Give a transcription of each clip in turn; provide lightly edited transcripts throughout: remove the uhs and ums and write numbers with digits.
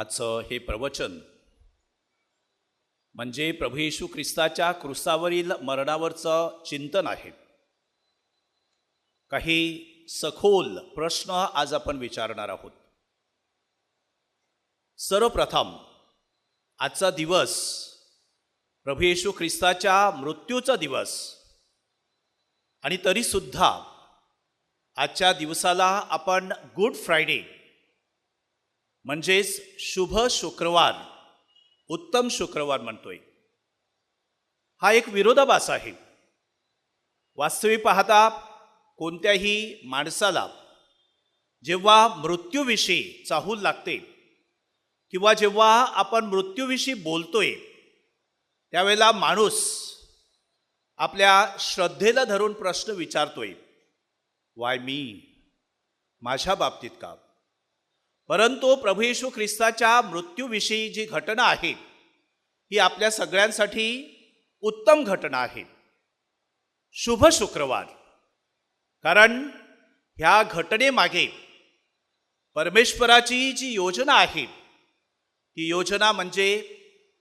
आजचं हे प्रवचन म्हणजे प्रभू येशू ख्रिस्ताच्या क्रूसावरील मरणावरचं चिंतन आहे. काही सखोल प्रश्न आज आपण विचारणार आहोत. सर्वप्रथम आजचा दिवस प्रभू येशू ख्रिस्ताच्या मृत्यूचा दिवस आणि तरीसुद्धा आजच्या दिवसाला आपण गुड फ्रायडे म्हणजेच शुभ शुक्रवार, उत्तम शुक्रवार म्हणतोय. हा एक विरोधाभास आहे. वास्तविक पाहता कोणत्याही माणसाला जेव्हा मृत्यूविषयी चाहूल लागते किंवा जेव्हा आपण मृत्यूविषयी बोलतोय त्यावेळेला माणूस आपल्या श्रद्धेला धरून प्रश्न विचारतोय, वाय मी, माझ्या बाबतीत का? परंतु प्रभू येशू ख्रिस्ताच्या मृत्यूविषयी जी घटना आहे ही आपल्या सगळ्यांसाठी उत्तम घटना आहे, शुभ शुक्रवार. कारण ह्या घटनेमागे परमेश्वराची जी योजना आहे ती योजना म्हणजे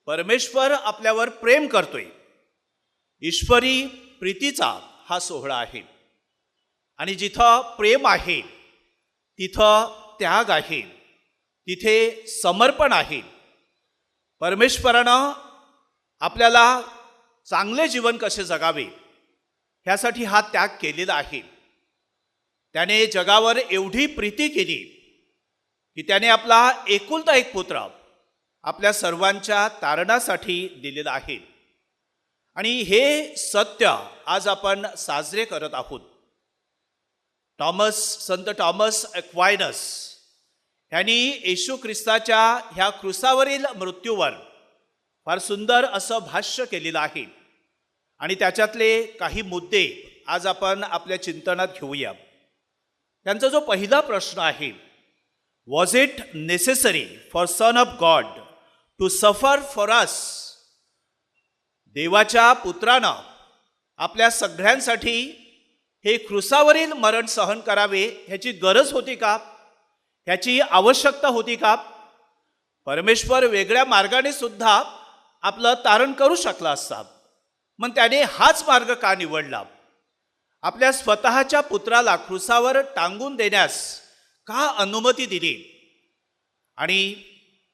परमेश्वर आपल्यावर प्रेम करतोय. ईश्वरी प्रीतीचा हा सोहळा आहे आणि जिथं प्रेम आहे तिथं त्याग आहे, तिथे समर्पण आहे. परमेश्वरानं आपल्याला चांगले जीवन कसे जगावे ह्यासाठी हा त्याग केलेला आहे. त्याने जगावर एवढी प्रीती केली की त्याने आपला एकुलता एक पुत्र आपल्या सर्वांच्या तारणासाठी दिलेला आहे. आणि हे सत्य आज आपण साजरे करत आहोत. संत टॉमस एक्वायनस ह्यांनी येशू ख्रिस्ताच्या ह्या क्रूसावरील मृत्यूवर फार सुंदर असं भाष्य केलेलं आहे आणि त्याच्यातले काही मुद्दे आज आपण आपल्या चिंतनात घेऊया. त्यांचा जो पहिला प्रश्न आहे, was it necessary for son of God to suffer for us? देवाच्या पुत्रानं आपल्या सगळ्यांसाठी हे क्रूसावरील मरण सहन करावे ह्याची गरज होती का? ह्याची आवश्यकता होती का? परमेश्वर वेगळ्या मार्गाने सुद्धा आपलं तारण करू शकला असता, मग त्याने हाच मार्ग का निवडला? आपल्या स्वतःच्या पुत्राला क्रूसावर टांगून देण्यास का अनुमती दिली? आणि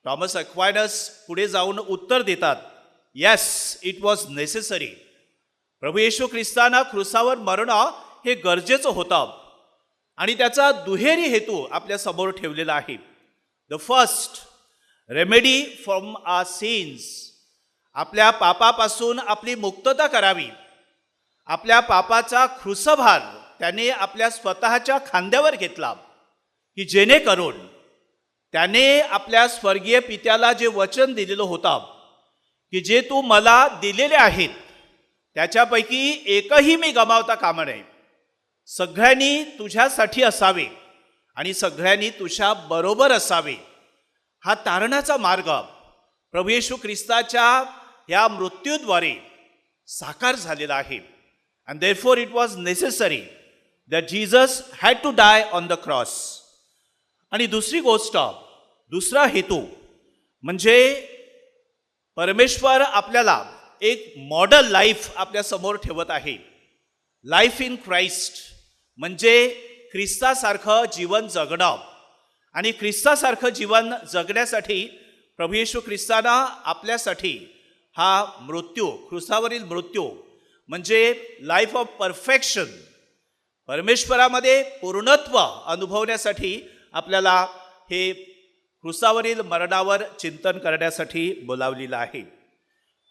टॉमस एक्वायनस पुढे जाऊन उत्तर देतात, येस, इट वॉज नेसेसरी. प्रभू येशू ख्रिस्ताना क्रूसावर मरणं हे गरजेचं होतं आणि त्याचा दुहेरी हेतू आपल्या समोर ठेवलेला आहे. The first, remedy from our sins, आपल्या पापापासून आपली मुक्तता करावी. आपल्या पापाचा क्रूसभार त्याने आपल्या स्वतःच्या खांद्यावर घेतला की जेणेकरून त्याने आपल्या स्वर्गीय पित्याला जे वचन दिलेलं होतं की जे तू मला दिलेले आहेत त्याच्यापैकी एकही मी गमावता कामा नये, सगळ्यांनी तुझ्यासाठी असावे आणि सगळ्यांनी तुझ्या बरोबर असावे. हा तारणाचा मार्ग प्रभू येशू ख्रिस्ताच्या या मृत्यूद्वारे साकार झालेला आहे. And therefore it was necessary that Jesus had to die on the cross. आणि दुसरी गोष्ट, दुसरा हेतू म्हणजे परमेश्वर आपल्याला एक मॉडेल लाईफ आपल्या समोर ठेवत आहे. लाईफ इन क्राइस्ट म्हणजे ख्रिस्तासारखं जीवन जगणं. आणि ख्रिस्तासारखं जीवन जगण्यासाठी प्रभू येशू ख्रिस्तानं आपल्यासाठी हा मृत्यू, क्रूसावरील मृत्यू म्हणजे लाईफ ऑफ परफेक्शन, परमेश्वरामध्ये पूर्णत्व अनुभवण्यासाठी आपल्याला हे क्रूसावरील मरणावर चिंतन करण्यासाठी बोलावलेलं आहे.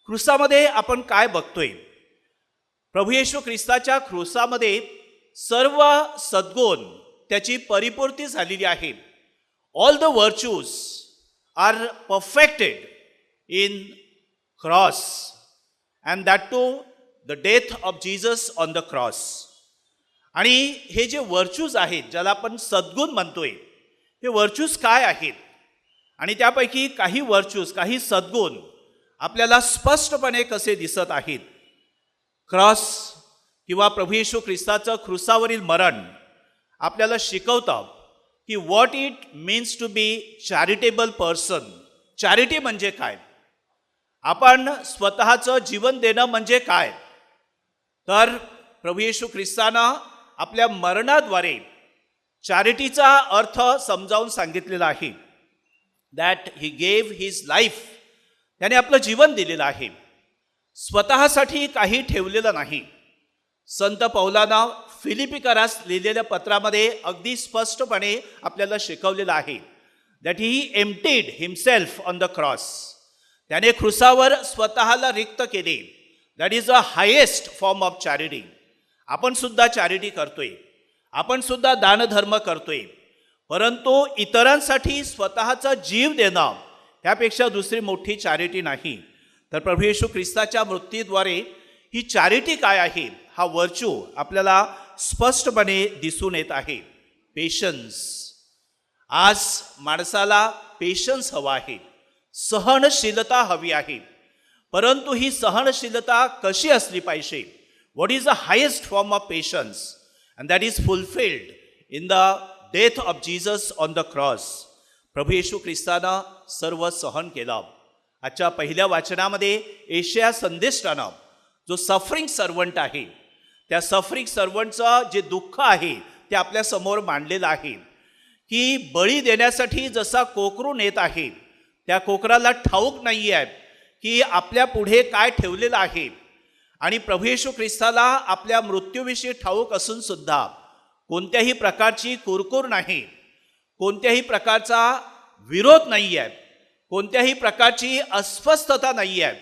क्रूसामध्ये आपण काय बघतोय? प्रभू येशू ख्रिस्ताच्या क्रूसामध्ये सर्व सद्गुण त्याची परिपूर्ती झालेली आहे. All the virtues are perfected in cross and that too the death of Jesus on the cross. आणि हे जे व्हर्च्यूज आहेत, ज्याला आपण सद्गुण म्हणतोय, हे व्हर्च्यूज काय आहेत? आणि त्यापैकी काही व्हर्च्यूज, काही सद्गुण आपल्याला स्पष्टपणे कसे दिसत आहेत? क्रॉस किंवा प्रभू येशू ख्रिस्ताचं क्रूसावरील मरण आपल्याला शिकवतं की what it means to be charitable person, charity म्हणजे काय, आपण स्वतःचं जीवन देणं म्हणजे काय, तर प्रभू येशू ख्रिस्तानं आपल्या मरणाद्वारे चॅरिटीचा अर्थ समजावून सांगितलेला आहे. That he gave his life, त्याने आपलं जीवन दिलेलं आहे, स्वतःसाठी काही ठेवलेलं नाही. संत पौलानं फिलिपिकरास लिहिलेल्या पत्रामध्ये अगदी स्पष्टपणे आपल्याला शिकवलेलं आहे that he emptied himself on the cross. त्याने क्रुसावर स्वतःला रिक्त केले. That is a highest form of charity. आपण सुद्धा चॅरिटी करतोय, आपण सुद्धा दानधर्म करतोय, परंतु इतरांसाठी स्वतःचा जीव देणं ह्यापेक्षा दुसरी मोठी चॅरिटी नाही. तर प्रभू येशू ख्रिस्ताच्या मृत्यूद्वारे ही चॅरिटी काय आहे हा वर्च्यू आपल्याला स्पष्टपणे दिसून येत आहे. पेशन्स. आज माणसाला पेशन्स हवा आहे, सहनशीलता हवी आहे, परंतु ही सहनशीलता कशी असली पाहिजे. What is the highest form of patience, and that is fulfilled in the death of Jesus on the cross. प्रभू येशू ख्रिस्तानं सर्व सहन केलं. आजच्या पहिल्या वाचनामध्ये एशिया संदेष्टानं जो सफरिंग सर्वंट आहे, त्या सफरिंग सर्वंटचं जे दुःख आहे ते आपल्या समोर मांडलेलं आहे की बळी देण्यासाठी जसा कोकरून येत आहे, त्या कोकराला ठाऊक नाही आहे की आपल्या पुढे काय ठेवलेलं आहे. आणि प्रभू येशू ख्रिस्ताला आपल्या मृत्यूविषयी ठाऊक असून सुद्धा कोणत्याही प्रकारची कुरकुर नाही, कोणत्याही प्रकारचा विरोध नाही आहे, कोणत्याही प्रकारची अस्वस्थता नाही आहे.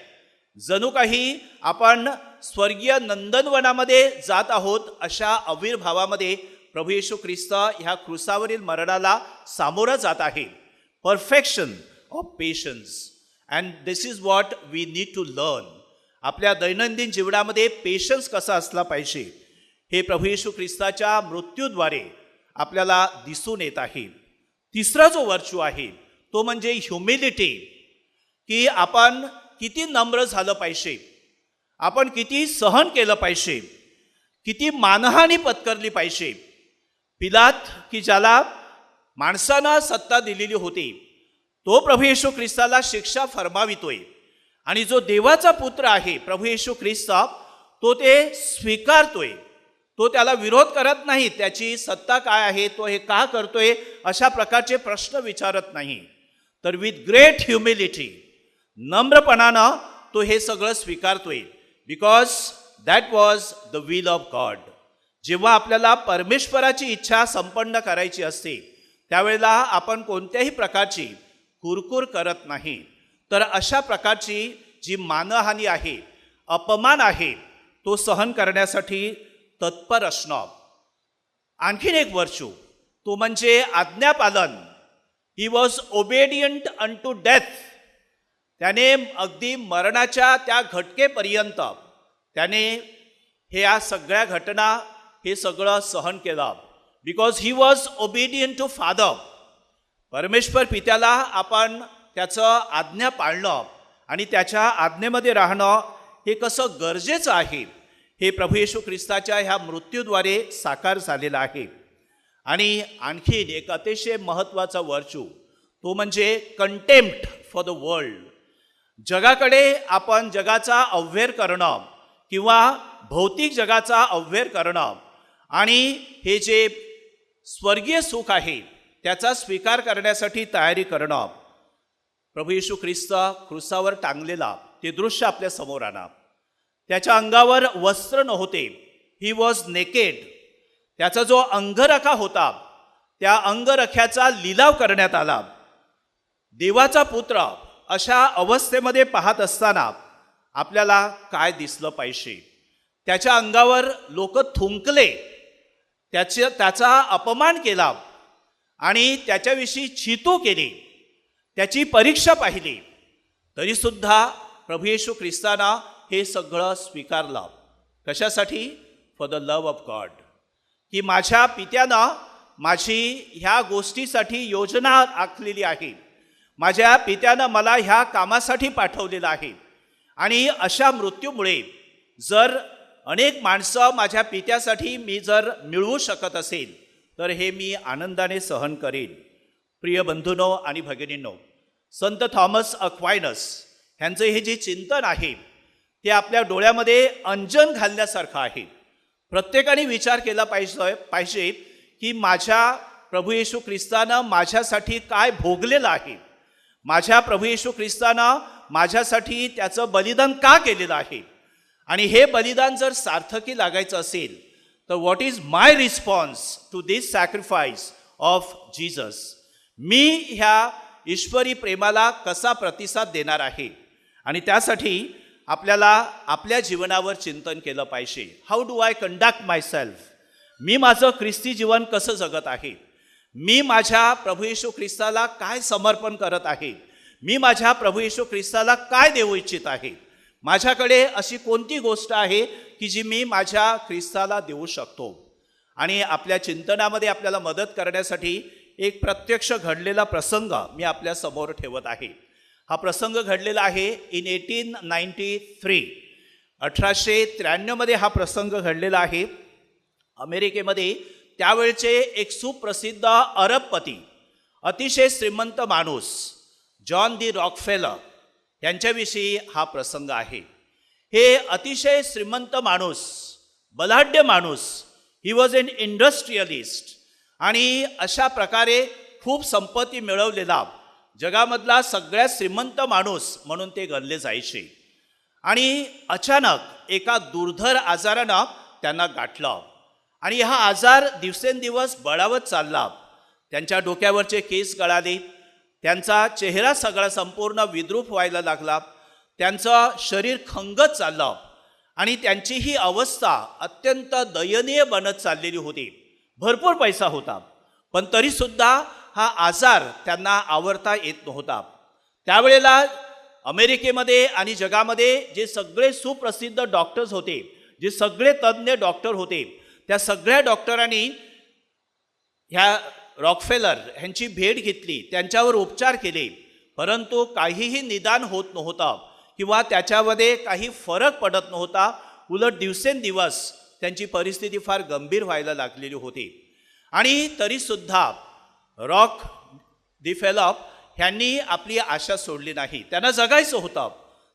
जणू काही आपण स्वर्गीय नंदनवनामध्ये जात आहोत अशा आविर्भावामध्ये प्रभू येशू ख्रिस्त ह्या क्रुसावरील मरणाला सामोरं जात आहे. Perfection of patience, and this is what we need to learn. आपल्या दैनंदिन जीवनामध्ये पेशन्स कसा असला पाहिजे हे प्रभू येशू ख्रिस्ताच्या मृत्यूद्वारे आपल्याला दिसून येत आहे. तिसरा जो वर्च्यू आहे तो म्हणजे ह्युमिलिटी, की आपण किती नम्र झालं पाहिजे, आपण किती सहन केलं पाहिजे, किती मानहानी पत्करली पाहिजे. पिलात की ज्याला माणसानं सत्ता दिलेली होती तो प्रभू येशू ख्रिस्ताला शिक्षा फरमावितोय, आणि जो देवाचा पुत्र आहे प्रभू येशू ख्रिस्त तो ते स्वीकारतोय, तो त्याला विरोध करत नाही. त्याची सत्ता काय आहे, तो हे का करतोय अशा प्रकारचे प्रश्न विचारत नाही. तर विथ ग्रेट ह्युमिलिटी, नम्रपणानं तो हे सगळं स्वीकारतोय, because that was the will of God. जेव्हा आपल्याला परमेश्वराची इच्छा संपन्न करायची असते त्यावेळेला आपण कोणत्याही प्रकारची कुरकुर करत नाही. तर अशा प्रकारची जी मानहानी आहे, अपमान आहे, तो सहन करण्यासाठी तत्पर असणं. आणखीन एक वर्च्यू तो म्हणजे आज्ञापालन. He was obedient unto death. त्याने अगदी मरणाच्या त्या घटकेपर्यंत त्याने ह्या सगळ्या घटना हे सगळं सहन केलं, because he was obedient to father. परमेश्वर पित्याला आपण त्याचं आज्ञा पाळणं आणि त्याच्या आज्ञेमध्ये राहणं हे कसं गरजेचं आहे हे प्रभू येशू ख्रिस्ताच्या ह्या मृत्यूद्वारे साकार झालेलं आहे. आणि आणखीन एक अतिशय महत्त्वाचा वर्च्यू तो म्हणजे कंटेम्प्ट फॉर द वर्ल्ड. जगाकडे आपण जगाचा अव्हेर करणं किंवा भौतिक जगाचा अव्हेर करणं आणि हे जे स्वर्गीय सुख आहे त्याचा स्वीकार करण्यासाठी तयारी करणं. प्रभू येशू ख्रिस्त क्रुसावर टांगलेला ते दृश्य आपल्या समोर आणा. त्याच्या अंगावर वस्त्र नव्हते, ही वॉज नेकेड. त्याचा जो अंगरखा होता त्या अंगरख्याचा लिलाव करण्यात आला. देवाचा पुत्र अशा अवस्थेमध्ये पाहत असताना आपल्याला काय दिसलं पाहिजे. त्याच्या अंगावर लोक थुंकले, त्याचा अपमान केला आणि त्याच्याविषयी छितू केली, त्याची परीक्षा पाहिली, तरीसुद्धा प्रभू येशू ख्रिस्तानं हे सगळं स्वीकारलं. कशासाठी? For the love of God. की माझ्या पित्यानं माझी ह्या गोष्टीसाठी योजना आखलेली आहे, माझ्या पित्यानं मला ह्या कामासाठी पाठवलेलं आहे. आणि अशा मृत्यूमुळे जर अनेक माणसं माझ्या पित्यासाठी मी जर मिळवू शकत असेल तर हे मी आनंदाने सहन करेन. प्रिय बंधूंनो आणि भगिनींनो, संत थॉमस अक्वायनस ह्यांचं हे जे चिंतन आहे ते आपल्या डोळ्यामध्ये अंजन घालण्यासारखं आहे. प्रत्येकाने विचार केला पाहिजे की माझ्या प्रभू येशू ख्रिस्तानं माझ्यासाठी काय भोगलेलं आहे, माझ्या प्रभू येशू ख्रिस्तानं माझ्यासाठी त्याचं बलिदान का केलेलं आहे, आणि हे बलिदान जर सार्थकी लागायचं असेल तर what is my response to this sacrifice of Jesus. मी ह्या ईश्वरी प्रेमाला कसा प्रतिसाद देणार आहे, आणि त्यासाठी आपल्याला आपल्या जीवनावर चिंतन केलं पाहिजे. How do I conduct myself. मी माझं ख्रिस्ती जीवन कसं जगत आहे, मी माझ्या प्रभू येशू ख्रिस्ताला काय समर्पण करत आहे, मी माझ्या प्रभू येशू ख्रिस्ताला काय देऊ इच्छित आहे, माझ्याकडे अशी कोणती गोष्ट आहे की जी मी माझ्या ख्रिस्ताला देऊ शकतो. आणि आपल्या चिंतनामध्ये आपल्याला मदत करण्यासाठी एक प्रत्यक्ष घडलेला प्रसंग मी आपल्या समोर ठेवत आहे. हा प्रसंग घडलेला आहे इन 1893. 1893 हा प्रसंग घडलेला आहे. अमेरिकेमध्ये त्यावेळचे एक सुप्रसिद्ध अरबपती, अतिशय श्रीमंत माणूस जॉन दी रॉकफेलर यांच्याविषयी हा प्रसंग आहे. हे अतिशय श्रीमंत माणूस, बलाढ्य माणूस, ही वॉज एन इंडस्ट्रियलिस्ट, आणि अशा प्रकारे खूप संपत्ती मिळवलेला जगामधला सगळ्यात श्रीमंत माणूस म्हणून ते गणले जायचे. आणि अचानक एका दुर्धर आजारानं त्यांना गाठलं, आणि हा आजार दिवसेंदिवस बळावत चालला. त्यांच्या डोक्यावरचे केस गळाले, त्यांचा चेहरा सगळा संपूर्ण विद्रूप व्हायला लागला, त्यांचं शरीर खंगत चाललं, आणि त्यांची ही अवस्था अत्यंत दयनीय बनत चाललेली होती. भरपूर पैसा होता, पण तरीसुद्धा हा आजार त्यांना आवरता येत नव्हता. त्यावेळेला अमेरिकेमध्ये आणि जगामध्ये जे सगळे सुप्रसिद्ध डॉक्टर्स होते, जे सगळे तज्ज्ञ डॉक्टर होते, त्या सगळ्या डॉक्टरांनी ह्या रॉकफेलर ह्यांची भेट घेतली, त्यांच्यावर उपचार केले, परंतु काहीही निदान होत नव्हतं किंवा त्याच्यामध्ये काही फरक पडत नव्हता. उलट दिवसेंदिवस त्यांची परिस्थिती फार गंभीर व्हायला लागलेली होती. आणि तरीसुद्धा रॉक दी फेलॉप ह्यांनी आपली आशा सोडली नाही. त्यांना जगायचं होतं,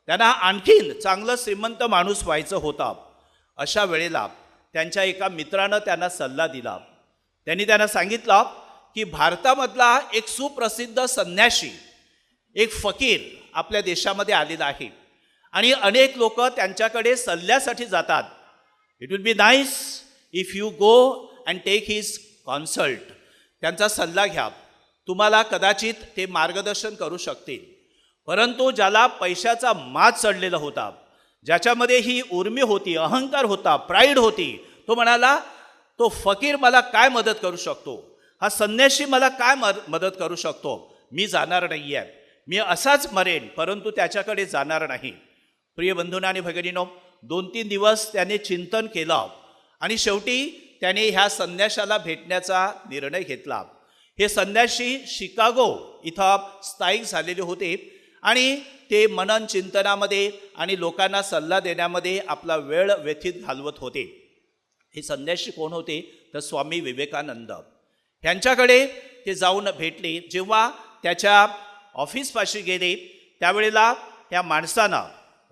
त्यांना आणखीन चांगलं श्रीमंत माणूस व्हायचं होतं. अशा वेळेला त्यांच्या एका मित्रानं त्यांना सल्ला दिला. त्यांनी त्यांना सांगितलं की भारतामधला एक सुप्रसिद्ध संन्यासी, एक फकीर आपल्या देशामध्ये आलेला आहे, आणि अनेक लोक त्यांच्याकडे सल्ल्यासाठी जातात. It will be nice if you go and take his consult. त्यांचा सल्ला घ्या, तुम्हाला कदाचित ते मार्गदर्शन करू शकतील. परंतु ज्याला पैशाचा माज चढलेला होता, ज्याच्यामध्ये ही उर्मी होती, अहंकार होता, प्राईड होती, तो म्हणाला तो फकीर मला काय मदत करू शकतो, हा संन्यासी मला काय मदत करू शकतो, मी जाणार नाही आहे, मी असाच मरेन, परंतु त्याच्याकडे जाणार नाही. प्रिय बंधूंनो आणि भगिनींनो, 2-3 दिवस त्याने चिंतन केलं, आणि शेवटी त्याने ह्या संन्याशाला भेटण्याचा निर्णय घेतला. हे संन्यासी शिकागो इथं स्थायिक झालेले होते, आणि ते मनन चिंतनामध्ये आणि लोकांना सल्ला देण्यामध्ये आपला वेळ व्यतीत घालवत होते. हे संन्यासी कोण होते तर स्वामी विवेकानंद. ह्यांच्याकडे ते जाऊन भेटले. जेव्हा त्याच्या ऑफिसपाशी गेले त्यावेळेला ह्या माणसानं,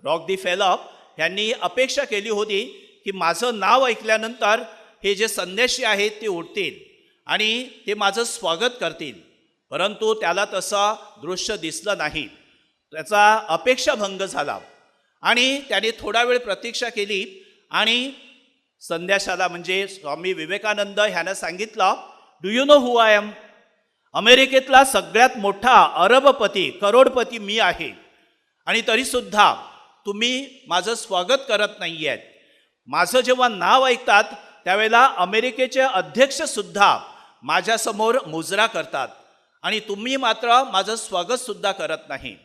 रॉक दी फेलॉप, ह्यांनी अपेक्षा केली होती की माझं नाव ऐकल्यानंतर हे जे संन्यासी आहेत ते उठतील आणि ते माझं स्वागत करतील. परंतु त्याला तसं दृश्य दिसलं नाही. त्याचा अपेक्षाभंग झाला आणि त्याने थोडा वेळ प्रतीक्षा केली आणि संन्याशाला म्हणजे स्वामी विवेकानंद ह्यानं सांगितलं, do you know who I am? अमेरिकेतला सगळ्यात मोठा अरबपती, करोडपती मी आहे, आणि तरीसुद्धा तुम्ही माझं स्वागत करत नाही आहेत. माझं जेव्हा नाव ऐकतात त्यावेळेला अमेरिकेचे अध्यक्षसुद्धा माझ्यासमोर मुजरा करतात आणि तुम्ही मात्र माझं स्वागतसुद्धा करत नाही.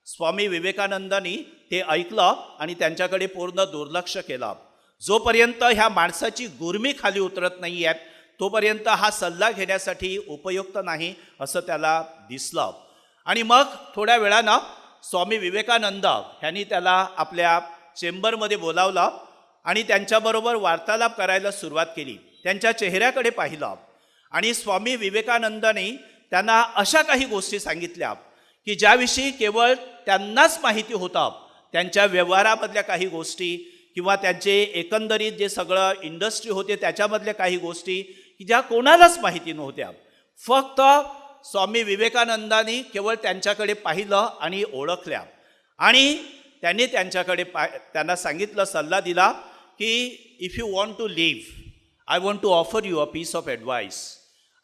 स्वामी विवेकानंदांनी ते ऐकलं आणि त्यांच्याकडे पूर्ण दुर्लक्ष केलं. जोपर्यंत ह्या माणसाची गुरमी खाली उतरत नाही आहे तोपर्यंत हा सल्ला घेण्यासाठी उपयुक्त नाही असं त्याला दिसलं. आणि मग थोड्या वेळानं स्वामी विवेकानंद ह्यांनी त्याला आपल्या चेंबरमध्ये बोलावलं आणि त्यांच्याबरोबर वार्तालाप करायला सुरुवात केली. त्यांच्या चेहऱ्याकडे पाहिलं आणि स्वामी विवेकानंदांनी त्यांना अशा काही गोष्टी सांगितल्या की ज्याविषयी केवळ त्यांनाच माहिती होतं, त्यांच्या व्यवहारामधल्या काही गोष्टी किंवा त्यांचे एकंदरीत जे सगळं इंडस्ट्री होते त्याच्यामधल्या काही गोष्टी की ज्या कोणालाच माहिती नव्हत्या. फक्त स्वामी विवेकानंदांनी केवळ त्यांच्याकडे पाहिलं आणि ओळखल्या आणि त्यांनी त्यांना सांगितलं, सल्ला दिला की if you want to live I want to offer you a piece of advice.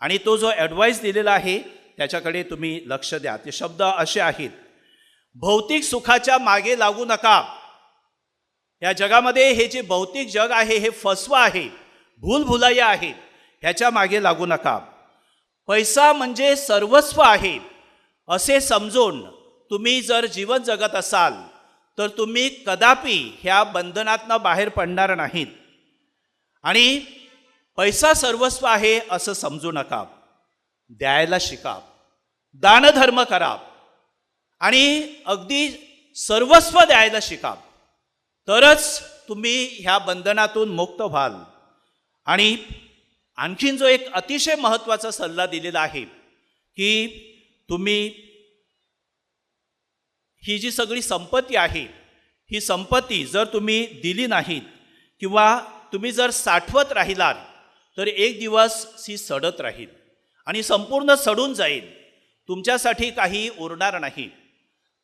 आणि तो जो ॲडवाईस दिलेला आहे त्याच्याकडे तुम्ही लक्ष द्या. ते शब्द असे आहेत, भौतिक सुखाच्या मागे लागू नका. या जगामध्ये हे जे भौतिक जग आहे हे फसवं आहे, भूलभुलैया आहे, ह्याच्या मागे लागू नका. पैसा म्हणजे सर्वस्व आहे असे समजून तुम्ही जर जीवन जगत असाल तर तुम्ही कदापि ह्या बंधनातनं बाहेर पडणार नाहीत. आणि पैसा सर्वस्व आहे असं समजू नका. द्यायला शिका, दानधर्म करा आणि अगदी सर्वस्व द्यायला शिका, तरच तुम्ही ह्या बंधनातून मुक्त व्हाल. आणि आणखीन जो एक अतिशय महत्त्वाचा सल्ला दिलेला आहे की तुम्ही ही जी सगळी संपत्ती आहे ही संपत्ती जर तुम्ही दिली नाहीत किंवा तुम्ही जर साठवत राहिलात तर एक दिवस ती सडत राहील आणि संपूर्ण सडून जाईल, तुमच्यासाठी काही उरणार नाही.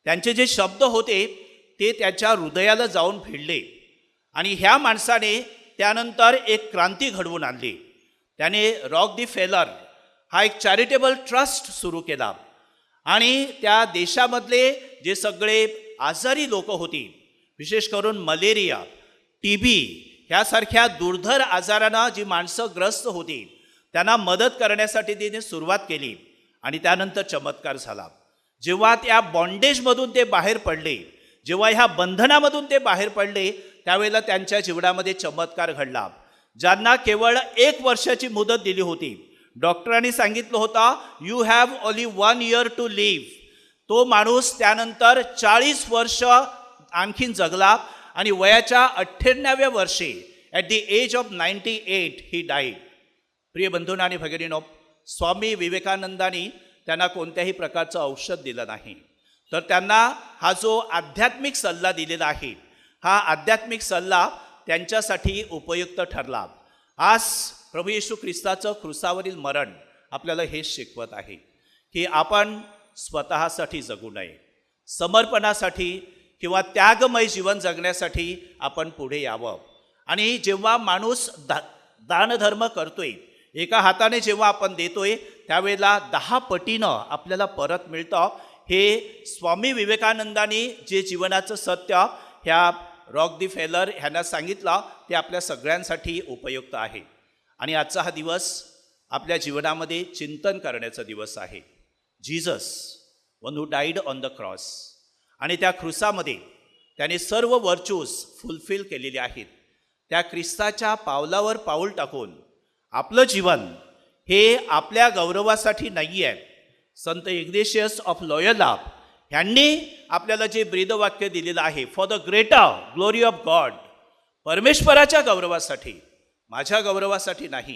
त्यांचे जे शब्द होते ते त्याच्या हृदयाला जाऊन भिडले आणि ह्या माणसाने त्यानंतर एक क्रांती घडवून आणली. त्याने रॉक दी फेलर हा एक चॅरिटेबल ट्रस्ट सुरू केला आणि त्या देशामधले जे सगळे आजारी लोक होती, विशेष करून मलेरिया, TB ह्यासारख्या दुर्धर आजारांना जी माणसं ग्रस्त होती त्यांना मदत करण्यासाठी तिने सुरुवात केली आणि त्यानंतर चमत्कार झाला. जेव्हा त्या बॉन्डेजमधून ते बाहेर पडले, जेव्हा ह्या बंधनामधून ते बाहेर पडले, त्यावेळेला त्यांच्या जीवनामध्ये चमत्कार घडला. ज्यांना केवळ 1 वर्षाची मुदत दिली होती, डॉक्टरांनी सांगितलं होतं you have only 1 year to live, तो माणूस त्यानंतर 40 वर्ष आणखीन जगला आणि वयाच्या 98व्या वर्षी at the age of 98 he died. प्रिय बंधूंनो आणि भगिनींनो, स्वामी विवेकानंदांनी त्यांना कोणत्याही प्रकारचं औषध दिलं नाही, तर त्यांना हा जो आध्यात्मिक सल्ला दिलेला आहे हा आध्यात्मिक सल्ला त्यांच्यासाठी उपयुक्त ठरला. आज प्रभू येशू ख्रिस्ताचं क्रुसावरील मरण आपल्याला हेच शिकवत आहे की आपण स्वतःसाठी जगू नये, समर्पणासाठी किंवा त्यागमय जीवन जगण्यासाठी आपण पुढे यावं. आणि जेव्हा माणूस दानधर्म करतोय, एका हाताने जेव्हा आपण देतोय त्यावेळेला 10 पटीनं आपल्याला परत मिळतं. हे स्वामी विवेकानंदांनी जे जीवनाचं सत्य ह्या रॉक दी फेलर ह्यांना सांगितलं ते आपल्या सगळ्यांसाठी उपयुक्त आहे. आणि आजचा हा दिवस आपल्या जीवनामध्ये चिंतन करण्याचा दिवस आहे. Jesus one who died on the cross, आणि त्या क्रुसामध्ये त्याने सर्व व्हर्च्यूज फुलफिल केलेले आहेत. त्या ख्रिस्ताच्या पावलावर पाऊल टाकून आपलं जीवन हे आपल्या गौरवासाठी नाही आहे. संत इग्नेशियस ऑफ लोयोला ह्यांनी आपल्याला जे ब्रीदवाक्य दिलेलं आहे, for the greater glory of God, परमेश्वराच्या गौरवासाठी, माझ्या गौरवासाठी नाही.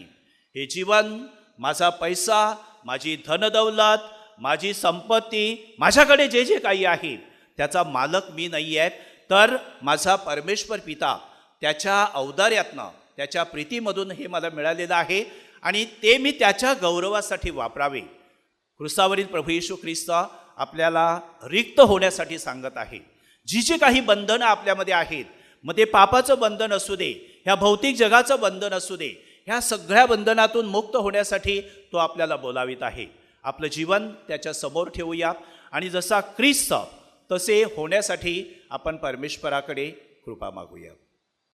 हे जीवन, माझा पैसा, माझी धनदौलत, माझी संपत्ती, माझ्याकडे जे जे काही आहे त्याचा मालक मी नाही आहे, तर माझा परमेश्वर पिता त्याच्या औदार्यातनं, त्याच्या प्रीतीमधून हे मला मिळालेलं आहे आणि ते मी त्याच्या गौरवासाठी वापरावे. क्रुसावरील प्रभू येशू ख्रिस्त आपल्याला रिक्त होण्यासाठी सांगत आहे. जी जी काही बंधनं आपल्यामध्ये आहेत, मग ते पापाचं बंधन असू दे, ह्या भौतिक जगाचं बंधन असू दे, ह्या सगळ्या बंधनातून मुक्त होण्यासाठी तो आपल्याला बोलावित आहे. आपलं जीवन त्याच्या समोर ठेवूया आणि जसा ख्रिस्त तसे होण्यासाठी आपण परमेश्वराकडे कृपा मागूया.